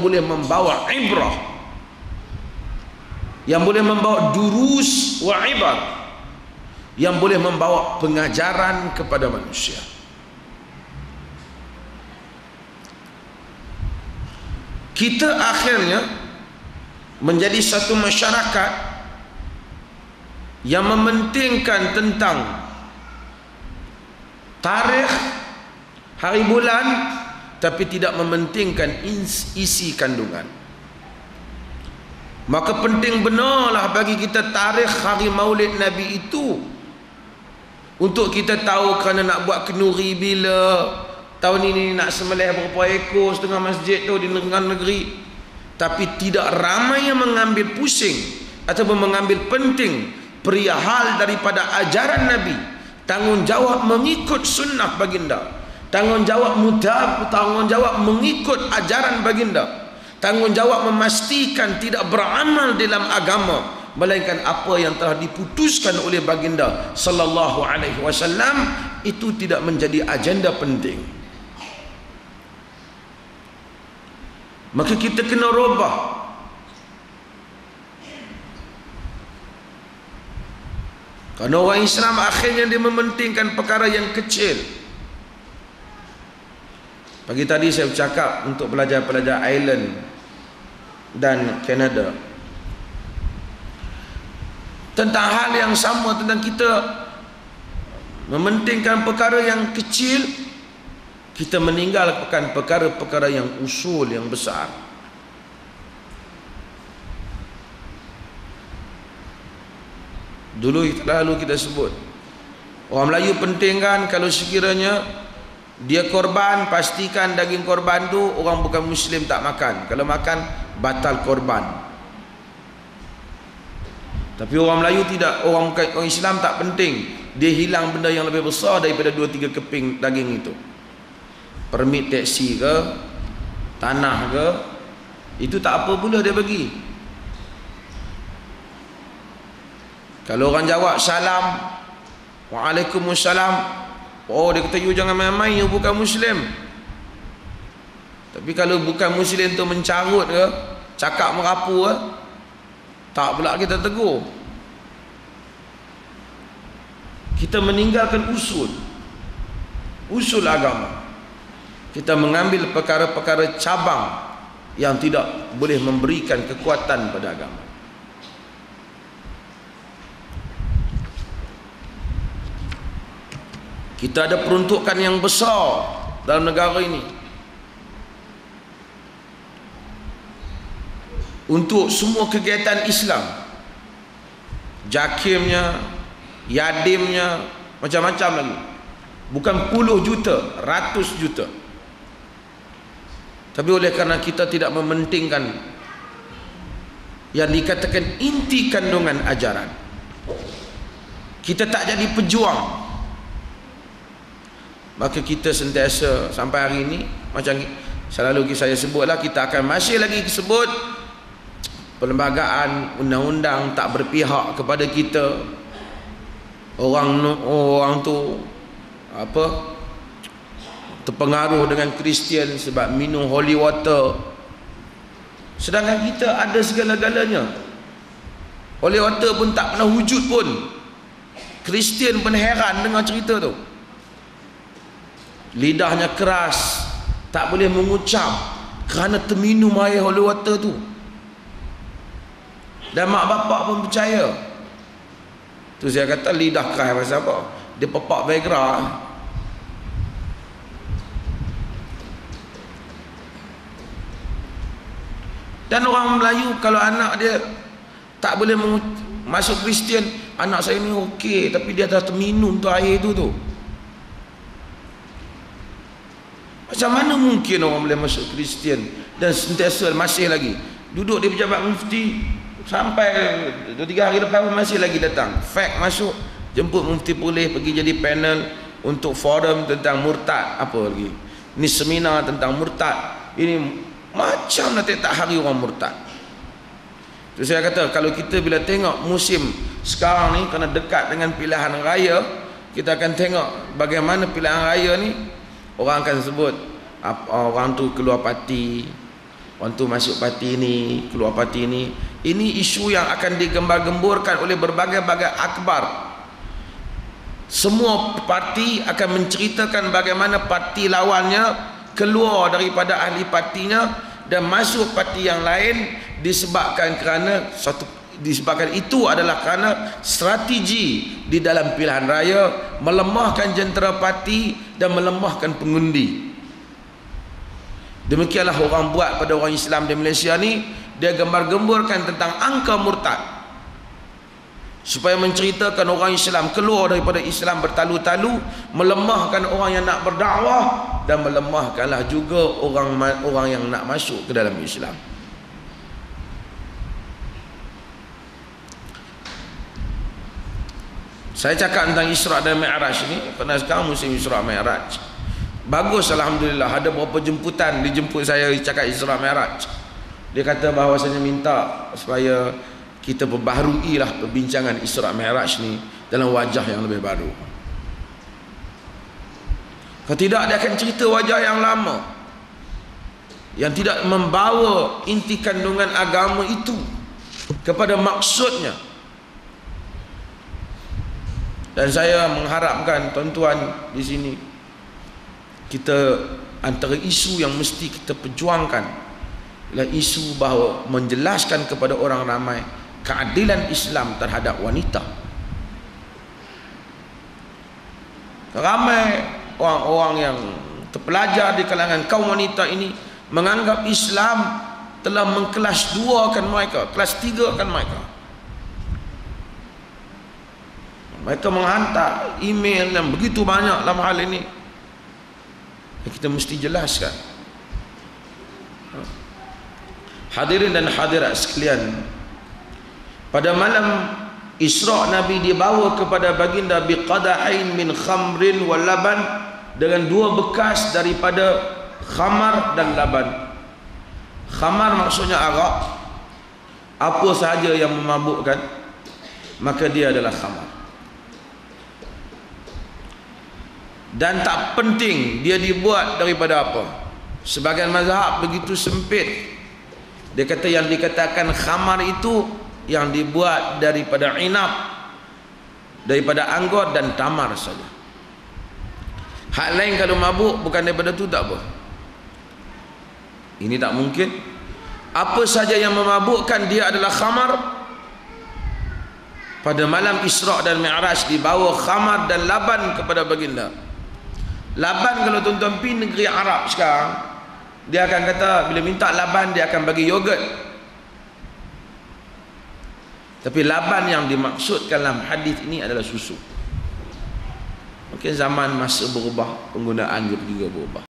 boleh membawa ibrah, yang boleh membawa durus wa ibar, yang boleh membawa pengajaran kepada manusia. Kita akhirnya menjadi satu masyarakat yang mementingkan tentang tarikh, hari bulan, tapi tidak mementingkan isi kandungan. Maka penting benarlah bagi kita tarikh hari maulid Nabi itu, untuk kita tahu kerana nak buat kenduri bila, tahun ini nak sembelih berapa ekor setengah masjid tu di negeri. Tapi tidak ramai yang mengambil pusing ataupun mengambil penting perihal daripada ajaran Nabi, tanggungjawab mengikut sunnah baginda, tanggungjawab mengikut ajaran baginda, tanggungjawab memastikan tidak beramal dalam agama melainkan apa yang telah diputuskan oleh baginda sallallahu alaihi wasallam. Itu tidak menjadi agenda penting. Maka kita kena robah. Kerana orang Islam akhirnya dia mementingkan perkara yang kecil. Pagi tadi saya bercakap untuk pelajar-pelajar Ireland dan Kanada tentang hal yang sama, tentang kita mementingkan perkara yang kecil, kita meninggalkan perkara-perkara yang usul, yang besar. Dulu lalu kita sebut, orang Melayu pentingkan kalau sekiranya dia korban, pastikan daging korban tu orang bukan Muslim tak makan. Kalau makan, batal korban. Tapi orang Melayu tidak, orang Islam tak penting. Dia hilang benda yang lebih besar daripada 2-3 keping daging itu. Permit teksi ke, tanah ke, itu tak apa pula dia bagi. Kalau orang jawab salam, waalaikumsalam, oh dia kata you jangan main-main, you bukan Muslim. Tapi kalau bukan Muslim tu mencarut ke, cakap merapu ke, tak pula kita tegur. Kita meninggalkan usul agama. Kita mengambil perkara-perkara cabang yang tidak boleh memberikan kekuatan pada agama. Kita ada peruntukan yang besar dalam negara ini untuk semua kegiatan Islam, jakimnya, yadimnya, macam-macam lagi. Bukan puluh juta, ratus juta. Tapi oleh kerana kita tidak mementingkan yang dikatakan inti kandungan ajaran, kita tak jadi pejuang. Maka kita sentiasa sampai hari ini, macam selalu saya sebutlah, kita akan masih lagi sebut perlembagaan undang-undang tak berpihak kepada kita. Orang tu apa, terpengaruh dengan Kristian sebab minum holy water, sedangkan kita ada segala-galanya. Holy water pun tak pernah wujud pun. Kristian pun heran dengar cerita tu. Lidahnya keras, tak boleh mengucap kerana terminum air holy water tu. Dan mak bapak pun percaya. Tu saya kata lidah keras pasal apa? Dia pepak Viagra. Dan orang Melayu kalau anak dia tak boleh masuk Kristian, anak saya ni okey tapi dia dah terminum tu air tu. Macam mana mungkin orang boleh masuk Kristian dan sentiasa masih lagi duduk di pejabat mufti sampai 2-3 hari lepas masih lagi datang fake masuk, jemput mufti boleh pergi jadi panel untuk forum tentang murtad, apa lagi ni seminar tentang murtad, ini macam nak tak hari orang murtad. Tu saya kata kalau kita bila tengok musim sekarang ni kerana dekat dengan pilihan raya, kita akan tengok bagaimana pilihan raya ni orang akan sebut orang tu keluar parti, orang tu masuk parti ni, keluar parti ni. Ini isu yang akan digembar-gemburkan oleh berbagai-bagai akhbar. Semua parti akan menceritakan bagaimana parti lawannya keluar daripada ahli partinya dan masuk parti yang lain, disebabkan itu adalah kerana strategi di dalam pilihan raya, melemahkan jentera parti dan melemahkan pengundi. Demikianlah orang buat pada orang Islam di Malaysia ni. Dia gembar-gemburkan tentang angka murtad supaya menceritakan orang Islam keluar daripada Islam bertalu-talu, melemahkan orang yang nak berdakwah dan melemahkanlah juga orang yang nak masuk ke dalam Islam. Saya cakap tentang Isra dan Mi'raj ni kerana sekarang musim Isra Mi'raj. Bagus, alhamdulillah, ada beberapa jemputan dijemput saya cakap Isra Mi'raj. Dia kata bahawasanya minta supaya kita perbaharuilah perbincangan Isra Mi'raj ni dalam wajah yang lebih baru. Kalau tidak, dia akan cerita wajah yang lama yang tidak membawa inti kandungan agama itu kepada maksudnya. Dan saya mengharapkan tuan-tuan di sini, kita antara isu yang mesti kita perjuangkan ialah isu bahawa menjelaskan kepada orang ramai keadilan Islam terhadap wanita. Ramai orang-orang yang terpelajar di kalangan kaum wanita ini menganggap Islam telah mengkelas 2-kan mereka, kelas 3-kan mereka. Mereka menghantar email yang begitu banyak dalam hal ini. Kita mesti jelaskan. Hadirin dan hadirat sekalian, pada malam Isra Nabi dibawa kepada baginda biqadahain min khamrin wal laban, dengan 2 bekas daripada khamar dan laban. Khamar maksudnya arak. Apa sahaja yang memabukkan maka dia adalah khamar. Dan tak penting dia dibuat daripada apa. Sebagian mazhab begitu sempit. Dia kata yang dikatakan khamar itu yang dibuat daripada inab, daripada anggur dan tamar saja. Hak lain kalau mabuk bukan daripada tu tak apa. Ini tak mungkin. Apa saja yang memabukkan dia adalah khamar. Pada malam Isra dan Mi'raj dibawa khamar dan laban kepada baginda. Laban, kalau tuan-tuan pergi negeri Arab sekarang, dia akan kata bila minta laban dia akan bagi yogurt. Tapi laban yang dimaksudkan dalam hadis ini adalah susu. Mungkin zaman masa berubah, penggunaan juga berubah.